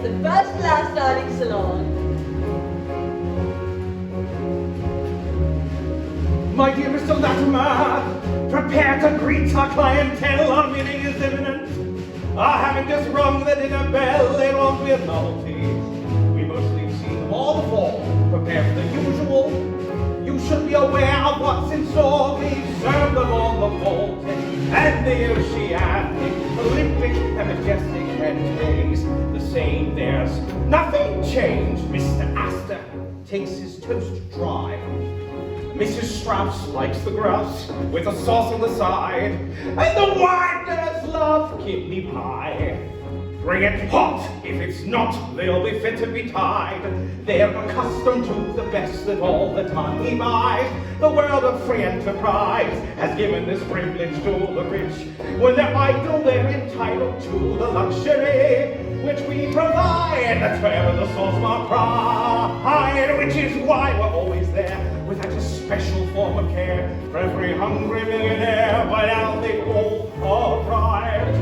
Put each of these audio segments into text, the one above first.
the first-class dining salon. My dear Mr. Latimer, prepare to greet our clientele. Our meeting is imminent. Having just rung the dinner bell, it won't be a novelty. We mostly have seen them all before. Prepare for the usual. You should be aware of what's in store. We've served them on the Baltic and the Oceanic, Olympic and majestic, and today's the same. There's nothing changed. Mr. Astor takes his toast dry. Mrs. Strauss likes the grouse with a sauce on the side, and the Wagners love kidney pie. Bring it hot. If it's not, they'll be fit to be tied. They're accustomed to the best that all that money buys. The world of free enterprise has given this privilege to the rich. When they're idle, they're entitled to the luxury which we provide. That's where the sauce mark pride, which is why we're always there with such a special form of care for every hungry millionaire. By now they all arrived.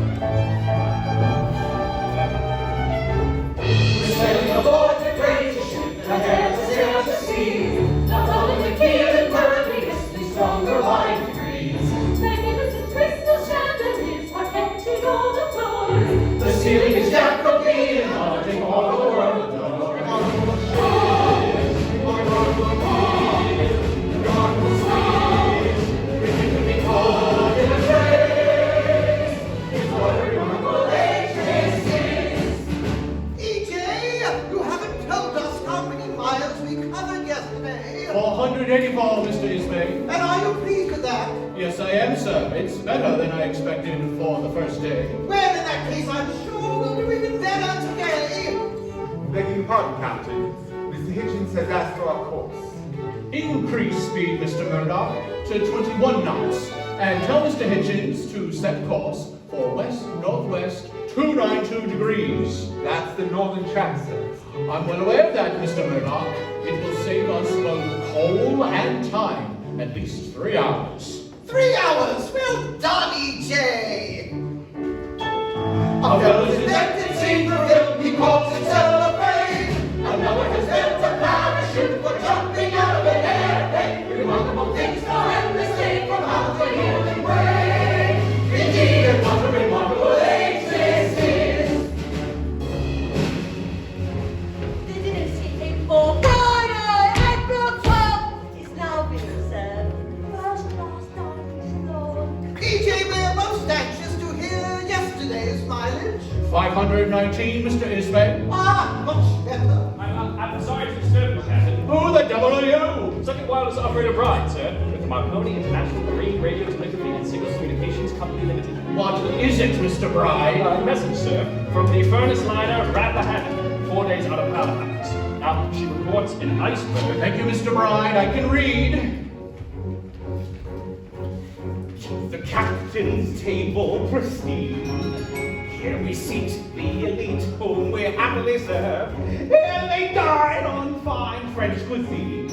Sailing aboard the greatest ship that ever sailed the sea. Not only keel and mercury, stronger wine degrees. Magnificent crystal chandeliers, parquetted all the floors. The ceiling is Jacobean, haunting all the world. Mr. Ismay. And are you pleased with that? Yes, I am, sir. It's better than I expected for the first day. Well, in that case, I'm sure we'll do even better today. Begging your pardon, Captain. Mr. Hitchens has asked for our course. Increase speed, Mr. Murdoch, to 21 knots, and tell Mr. Hitchens to set course for west-northwest 292 degrees. That's the northern track, sir. I'm well aware of that, Mr. Murdoch. It will save us both coal and time, at least 3 hours. 3 hours? Well done, E.J. A fellow's invented Seaverville, he calls himself a brave. Another has built a parachute for jumping out of an airplane. Remarkable things for endless day from out the human way. Indeed, and what a remarkable age this is. The dinner seating for Friday, April 12th is now being served. First class dining salon. E.J., we're most anxious to hear yesterday's mileage. 519, Mr. Ismay. Ah, much better. I'm sorry to disturb you, Captain. Who the devil are you? Second Wireless Operator Bride, sir, with the Marconi International Marine Radio Telegraphy and Signals Communications Company Limited. What is it, Mr. Bride? A message, sir, from the furnace liner Rappahannock, 4 days out of Halifax. Now, she reports an iceberg. Thank you, Mr. Bride. I can read. The captain's table pristine. Here we seat the elite whom we happily serve. Here they dine on fine French cuisine.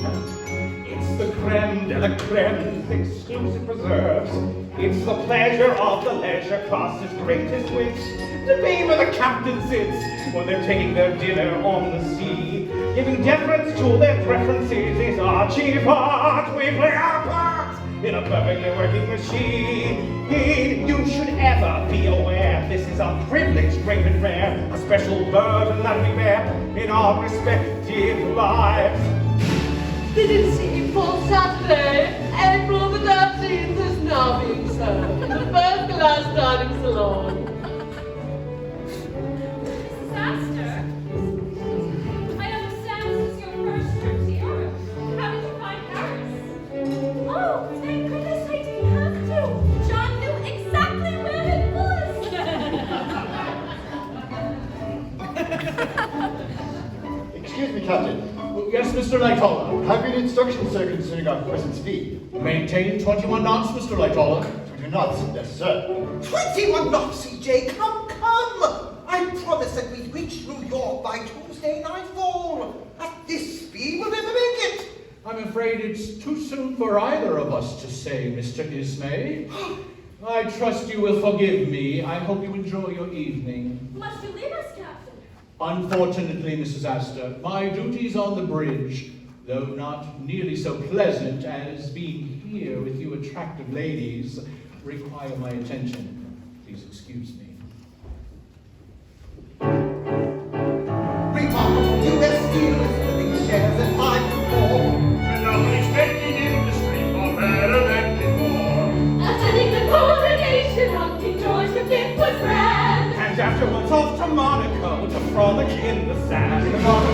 It's the creme de la creme, exclusive preserves. It's the pleasure of the leisure class's greatest wits to be where the captain sits when they're taking their dinner on the sea. Giving deference to their preferences is our chief art. We play our part in a perfectly working machine. You should ever be aware this is a privilege great and rare, a special burden that we bear in our respective lives. The dinner seating for Saturday, April the 13th is now being served in the first class dining salon. Mrs. Astor, I understand this is your first trip to Europe. How did you find Paris? Oh, thank goodness I didn't have to. John knew exactly where it was. Excuse me, Captain. Yes, Mr. Lightoller. Have you instructions, sir, concerning our present speed? Maintain 21 knots, Mr. Lightoller. 20 knots, yes, sir. 21 knots, E.J. Come. I promise that we reach New York by Tuesday nightfall. At this speed, we'll never make it. I'm afraid it's too soon for either of us to say, Mr. Ismay. I trust you will forgive me. I hope you enjoy your evening. Must you leave us, Captain? Unfortunately, Mrs. Astor, my duties on the bridge, though not nearly so pleasant as being here with you attractive ladies, require my attention. Please excuse me. Remarkable U.S. Steel is flipping shares at 5 to 4. Monopoly spending industry far better than before. Attending the coronation of King George V was grand. And afterwards off to Monaco to frolic in the sand.